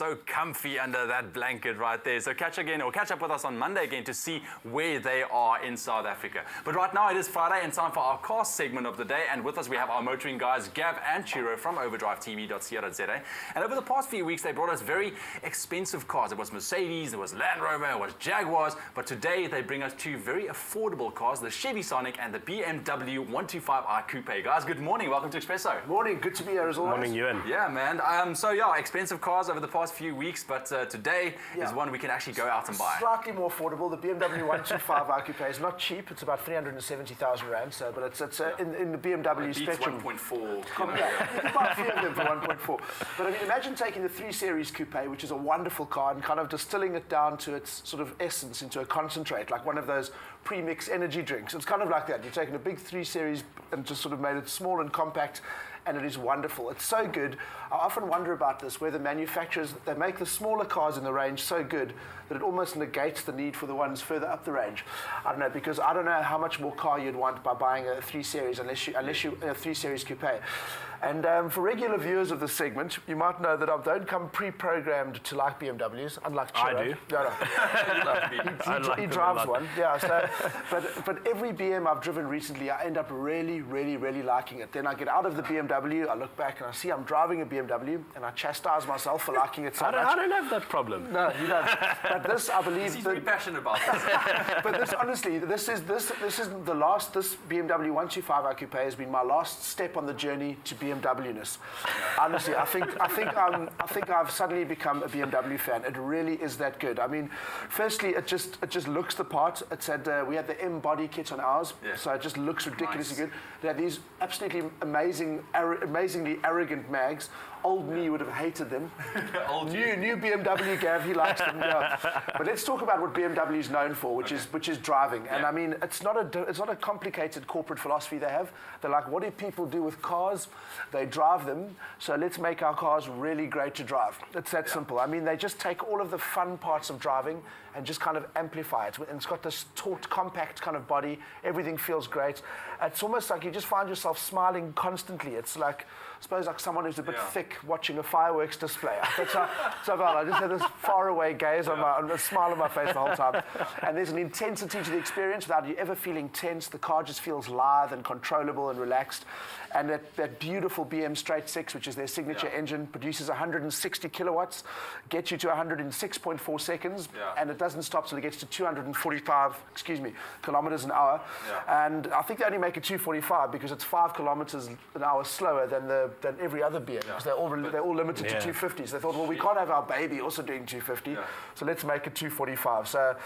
so comfy under that blanket right there. So catch up with us on Monday again to see where they are in South Africa. But right now it is Friday and time for our car segment of the day. And with us we have our motoring guys, Gav and Ciro from overdrivetv.co.za. And over the past few weeks they brought us very expensive cars. It was Mercedes, it was Land Rover, it was Jaguars. But today they bring us two very affordable cars, the Chevy Sonic and the BMW 125i Coupe. Guys, good morning. Welcome to eXpresso. Morning. Good to be here as always. Morning, Ewan. Yeah, man. Expensive cars over the past few weeks, but today is one we can actually go out and buy. Slightly more affordable. The BMW 125i Coupe is not cheap. It's about 370,000 rand. So, but it's in the BMW spectrum. 1.4. You can buy a few of them for 1.4. But I mean, imagine taking the 3 Series Coupe, which is a wonderful car, and kind of distilling it down to its sort of essence into a concentrate, like one of those pre-mix energy drinks. It's kind of like that. You've taken a big 3 Series and just sort of made it small and compact, and it is wonderful. It's so good. I often wonder about this, where the manufacturers, they make the smaller cars in the range so good that it almost negates the need for the ones further up the range. I don't know, because I don't know how much more car you'd want by buying a 3 Series unless you a 3 Series Coupe. And for regular viewers of this segment, you might know that I don't come pre-programmed to like BMWs, unlike Ciro. I do. No. He drives one. Yeah. So, but every BM I've driven recently, I end up really, really, really liking it. Then I get out of the BMW, I look back and I see I'm driving a BMW, and I chastise myself for liking it so much. I don't have that problem. No, you don't. But this, I believe, he's very passionate about this. but this, honestly, this is the last. This BMW 125i Coupe has been my last step on the journey to BMW-ness. Honestly, I think I've suddenly become a BMW fan. It really is that good. I mean, firstly, it just looks the part. We had the M body kit on ours, so it just looks ridiculously good. They had these absolutely amazingly arrogant mags. Old me would have hated them. New BMW Gav, he likes them. Yeah. But let's talk about what BMW is known for, which is driving. And I mean, it's not a complicated corporate philosophy they have. They're like, what do people do with cars? They drive them. So let's make our cars really great to drive. It's that simple. I mean, they just take all of the fun parts of driving and just kind of amplify it. And it's got this taut, compact kind of body. Everything feels great. It's almost like you just find yourself smiling constantly. It's like, I suppose, like someone who's a bit thick watching a fireworks display. That's how I just have this faraway gaze on a smile on my face the whole time. And there's an intensity to the experience without you ever feeling tense. The car just feels lithe and controllable and relaxed. And that beautiful BM Straight 6, which is their signature engine, produces 160 kilowatts, gets you to 106.4 seconds, and it doesn't stop till it gets to 245 kilometers an hour. And I think they only make it 245 because it's 5 kilometers an hour slower than every other BM. Because they're all limited to 250. So they thought, well, we can't have our baby also doing 250, so let's make it 245. So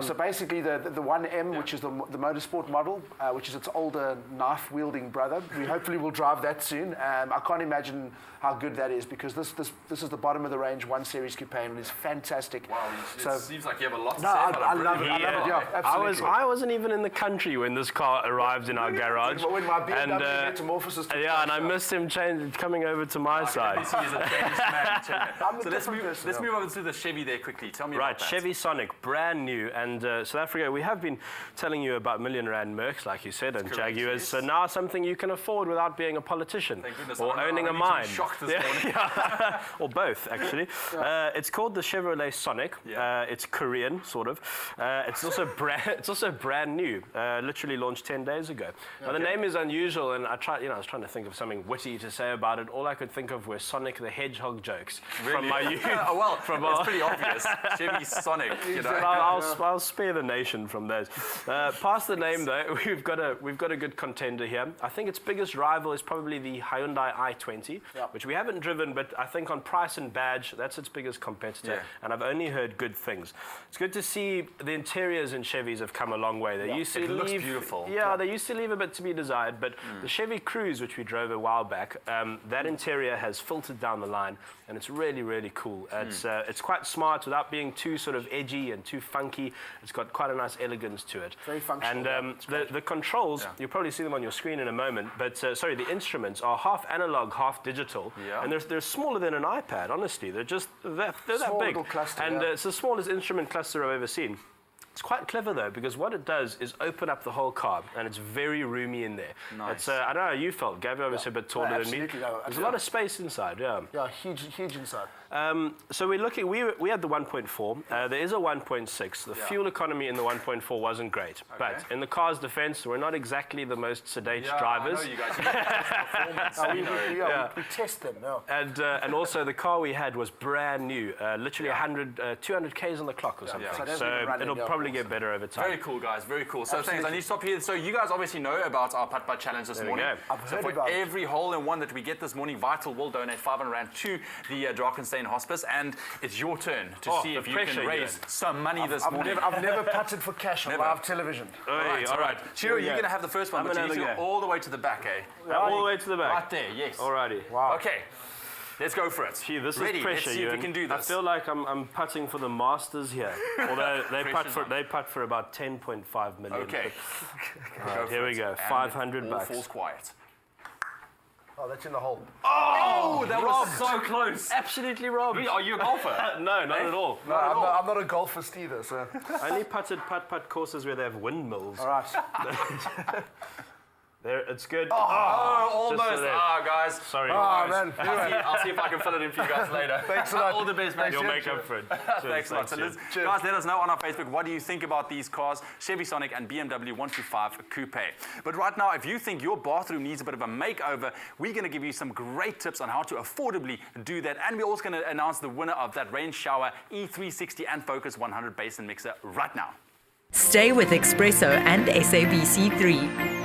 so basically the 1M, which is the motorsport model, which is its older knife-wielding brother, we hopefully will drive that soon. I can't imagine how good that is, because this is the bottom of the range 1 Series Coupe, and it's fantastic. Wow, it seems like you have a lot to say I about it. love it. Yeah, absolutely. I wasn't even in the country when this car arrived in our garage. When my BMW metamorphosis took and I missed him coming over to my side. He's a changed man. So let's move over to the Chevy there quickly. Tell me about that. Chevy Sonic, brand new. And South Africa, we have been telling you about million rand Mercs, like you said, and Jaguars. Yes. So now something you can afford without being a politician or owning a mine. Or both, actually. It's called the Chevrolet Sonic. It's Korean, sort of. It's also brand new. Literally launched 10 days ago. Now the name is unusual, and I was trying to think of something witty to say about it. All I could think of were Sonic the Hedgehog jokes from my youth. It's pretty obvious. Chevy Sonic. I'll spare the nation from those. Past the name though, we've got a good contender here. I think its biggest rival is probably the Hyundai i20, which we haven't driven, but I think on price and badge, that's its biggest competitor. And I've only heard good things. It's good to see the interiors in Chevys have come a long way. They used to it looks beautiful. They used to leave a bit to be desired, but the Chevy Cruze, which we drove a while back, that interior has filtered down the line, and it's really, really cool. It's quite smart without being too sort of edgy and too funky. It's got quite a nice elegance to it. Very functional. And the controls, you'll probably see them on your screen in a moment, but the instruments are half analog, half digital, and they're smaller than an iPad, honestly. They're that big. Cluster, and it's the smallest instrument cluster I've ever seen. It's quite clever though, because what it does is open up the whole car, and it's very roomy in there. Nice. It's, I don't know how you felt. Gavin obviously a bit taller than me. No, There's a lot of space inside, yeah. Yeah, huge inside. So we're looking, we had the 1.4. There is a 1.6. The fuel economy in the 1.4 wasn't great. But in the car's defense, we're not exactly the most sedate drivers. I know you guys. You performance, We test them, yeah. And also the car we had was brand new, literally 200 Ks on the clock or something. So it'll probably get better over time. Very cool, guys. Very cool. So thanks. I need to stop here. So you guys obviously know about our putt-putt challenge this morning. I've heard for about every hole-in-one that we get this morning, Vital will donate 500 Rand to the Drakensberg Hospice, and it's your turn to see if you can raise some money this morning. I've never putted for cash on live television. All right. Ciro, you're going to have the first one, but you need to go all the way to the back, eh? All the way to the back. Right there, yes. Alrighty. Wow. Okay. Let's go for it. Gee, this Ready. is pressure. Let's see if we can do this. I feel like I'm putting for the Masters here. Although they putt for about 10.5 million. Okay. Right, here we go. 500 bucks. Falls quiet. Oh, that's in the hole. Oh, that was so close. Absolutely robbed. Are you a golfer? No, not at all. No, I'm not a golfist either, so. I only putted putt-putt courses where they have windmills. All right. There, it's good. Oh, almost. Just Guys. Sorry. Oh, man. I'll see if I can fill it in for you guys later. Thanks a lot. All the best, man. You'll make up for it. Thanks a lot. So guys, let us know on our Facebook, what do you think about these cars, Chevy Sonic and BMW 125 Coupe. But right now, if you think your bathroom needs a bit of a makeover, we're going to give you some great tips on how to affordably do that. And we're also going to announce the winner of that Rain Shower E360 and Focus 100 basin mixer right now. Stay with eXpresso and SABC3.